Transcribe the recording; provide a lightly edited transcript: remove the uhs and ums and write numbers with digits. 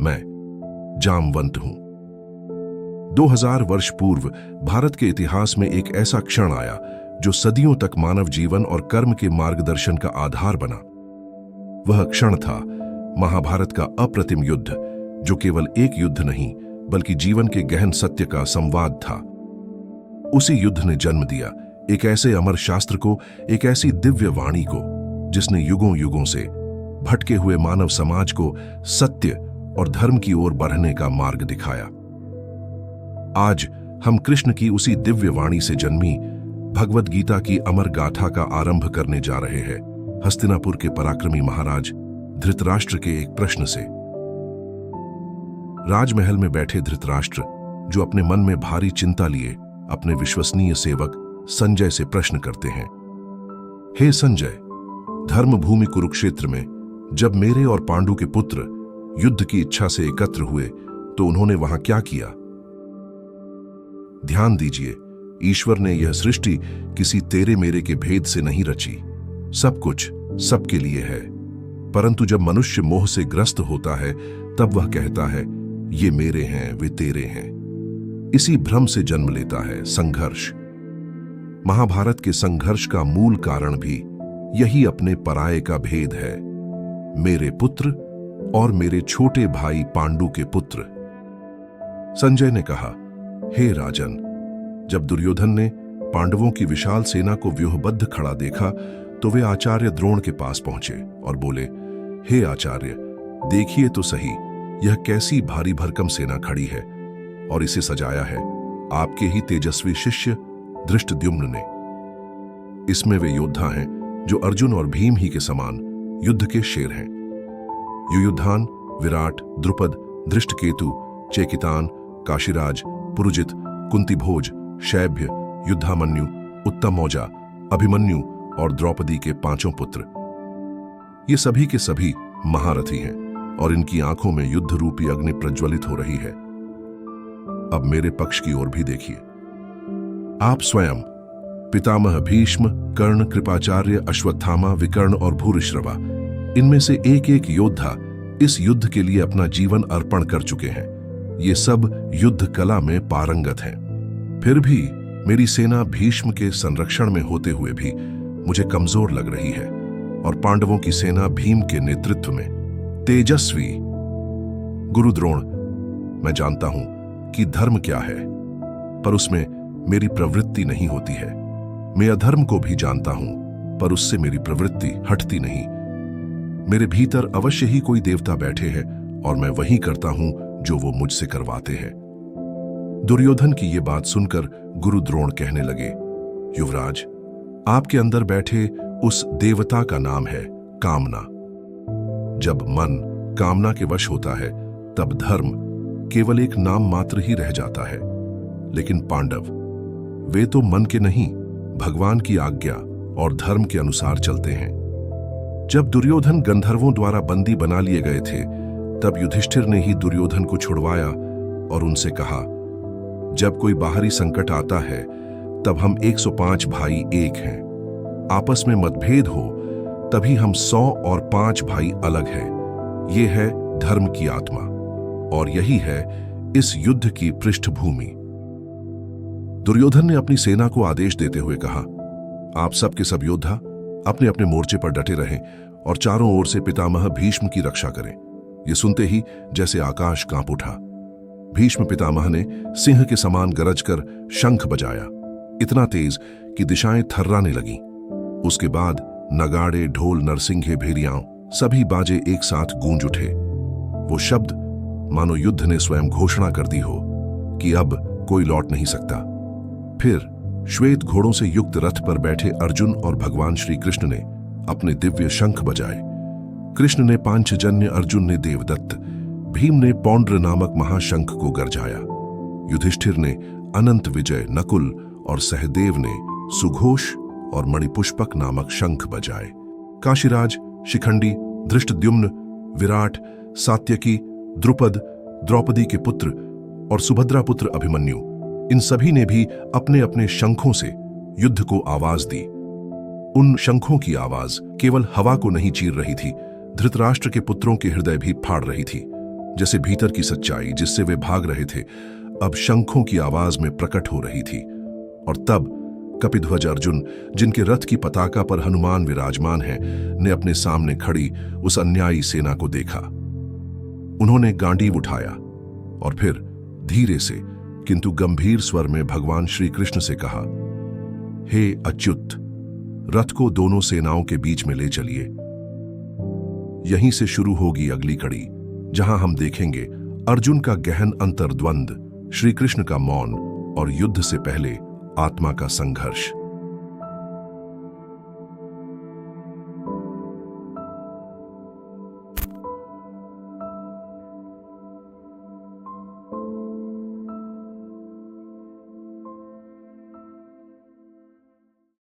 मैं जामवंत हूं। 2000 वर्ष पूर्व भारत के इतिहास में एक ऐसा क्षण आया जो सदियों तक मानव जीवन और कर्म के मार्गदर्शन का आधार बना। वह क्षण था महाभारत का अप्रतिम युद्ध, जो केवल एक युद्ध नहीं बल्कि जीवन के गहन सत्य का संवाद था। उसी युद्ध ने जन्म दिया एक ऐसे अमर शास्त्र को, एक ऐसी दिव्य वाणी को, जिसने युगों युगों से भटके हुए मानव समाज को सत्य और धर्म की ओर बढ़ने का मार्ग दिखाया। आज हम कृष्ण की उसी दिव्य वाणी से जन्मी भगवद गीता की अमर गाथा का आरंभ करने जा रहे हैं, हस्तिनापुर के पराक्रमी महाराज धृतराष्ट्र के एक प्रश्न से। राजमहल में बैठे धृतराष्ट्र, जो अपने मन में भारी चिंता लिए अपने विश्वसनीय सेवक संजय से प्रश्न करते हैं। हे संजय, धर्मभूमि कुरुक्षेत्र में जब मेरे और पांडु के पुत्र युद्ध की इच्छा से एकत्र हुए तो उन्होंने वहां क्या किया? ध्यान दीजिए, ईश्वर ने यह सृष्टि किसी तेरे मेरे के भेद से नहीं रची। सब कुछ सबके लिए है, परंतु जब मनुष्य मोह से ग्रस्त होता है तब वह कहता है ये मेरे हैं, वे तेरे हैं। इसी भ्रम से जन्म लेता है संघर्ष। महाभारत के संघर्ष का मूल कारण भी यही अपने पराये का भेद है, मेरे पुत्र और मेरे छोटे भाई पांडु के पुत्र। संजय ने कहा, हे राजन, जब दुर्योधन ने पांडवों की विशाल सेना को व्यूहबद्ध खड़ा देखा तो वे आचार्य द्रोण के पास पहुंचे और बोले, हे आचार्य, देखिए तो सही, यह कैसी भारी भरकम सेना खड़ी है, और इसे सजाया है आपके ही तेजस्वी शिष्य धृष्टद्युम्न ने। इसमें वे योद्धा हैं जो अर्जुन और भीम ही के समान युद्ध के शेर हैं। युयुधान, विराट, द्रुपद, धृष्टकेतु, चेकितान, काशीराज, पुरुजित, कुंतीभोज, शैभ्य, युद्धामन्यु, उत्तमौजा, अभिमन्यु और द्रौपदी के पांचों पुत्र, ये सभी के सभी महारथी हैं और इनकी आंखों में युद्ध रूपी अग्नि प्रज्वलित हो रही है। अब मेरे पक्ष की ओर भी देखिए। आप स्वयं, पितामह भीष्म, कर्ण, कृपाचार्य, अश्वत्थामा, विकर्ण और भूरिश्रवा, इनमें से एक एक योद्धा इस युद्ध के लिए अपना जीवन अर्पण कर चुके हैं। ये सब युद्ध कला में पारंगत हैं। फिर भी मेरी सेना भीष्म के संरक्षण में होते हुए भी मुझे कमजोर लग रही है और पांडवों की सेना भीम के नेतृत्व में तेजस्वी। गुरु द्रोण, मैं जानता हूं कि धर्म क्या है, पर उसमें मेरी प्रवृत्ति नहीं होती है। मैं अधर्म को भी जानता हूं, पर उससे मेरी प्रवृत्ति हटती नहीं। मेरे भीतर अवश्य ही कोई देवता बैठे हैं और मैं वही करता हूं जो वो मुझसे करवाते हैं। दुर्योधन की ये बात सुनकर गुरु द्रोण कहने लगे, युवराज, आपके अंदर बैठे उस देवता का नाम है कामना। जब मन कामना के वश होता है तब धर्म केवल एक नाम मात्र ही रह जाता है। लेकिन पांडव, वे तो मन के नहीं, भगवान की आज्ञा और धर्म के अनुसार चलते हैं। जब दुर्योधन गंधर्वों द्वारा बंदी बना लिए गए थे तब युधिष्ठिर ने ही दुर्योधन को छुड़वाया और उनसे कहा, जब कोई बाहरी संकट आता है तब हम 105 भाई एक हैं। आपस में मतभेद हो तभी हम 100 और 5 भाई अलग हैं। ये है धर्म की आत्मा और यही है इस युद्ध की पृष्ठभूमि। दुर्योधन ने अपनी सेना को आदेश देते हुए कहा, आप सब के सब योद्धा अपने अपने मोर्चे पर डटे रहें और चारों ओर से पितामह भीष्म की रक्षा करें। ये सुनते ही जैसे आकाश कांप उठा। भीष्म पितामह ने सिंह के समान गरजकर शंख बजाया, इतना तेज कि दिशाएं थर्राने लगीं। उसके बाद नगाड़े, ढोल, नरसिंघे, भेरियां, सभी बाजे एक साथ गूंज उठे। वो शब्द मानो युद्ध ने स्वयं घोषणा कर दी हो कि अब कोई लौट नहीं सकता। फिर श्वेत घोड़ों से युक्त रथ पर बैठे अर्जुन और भगवान श्री कृष्ण ने अपने दिव्य शंख बजाए। कृष्ण ने पांचजन्य, अर्जुन ने देवदत्त, भीम ने पौंड्र नामक महाशंख को गरजाया। युधिष्ठिर ने अनंत विजय, नकुल और सहदेव ने सुघोष और मणिपुष्पक नामक शंख बजाए। काशीराज, शिखंडी, धृष्टद्युम्न, विराट, सात्यकी, द्रुपद, द्रौपदी के पुत्र और सुभद्रा पुत्र अभिमन्यु, इन सभी ने भी अपने अपने शंखों से युद्ध को आवाज दी। उन शंखों की आवाज केवल हवा को नहीं चीर रही थी, धृतराष्ट्र के पुत्रों के हृदय भी फाड़ रही थी। जैसे भीतर की सच्चाई जिससे वे भाग रहे थे अब शंखों की आवाज में प्रकट हो रही थी। और तब कपिध्वज अर्जुन, जिनके रथ की पताका पर हनुमान विराजमान है, ने अपने सामने खड़ी उस अन्यायी सेना को देखा। उन्होंने गांडीव उठाया और फिर धीरे से किंतु गंभीर स्वर में भगवान श्री कृष्ण से कहा, हे अच्युत, रथ को दोनों सेनाओं के बीच में ले चलिए। यहीं से शुरू होगी अगली कड़ी, जहां हम देखेंगे अर्जुन का गहन अंतर्द्वंद, श्री कृष्ण का मौन और युद्ध से पहले आत्मा का संघर्ष।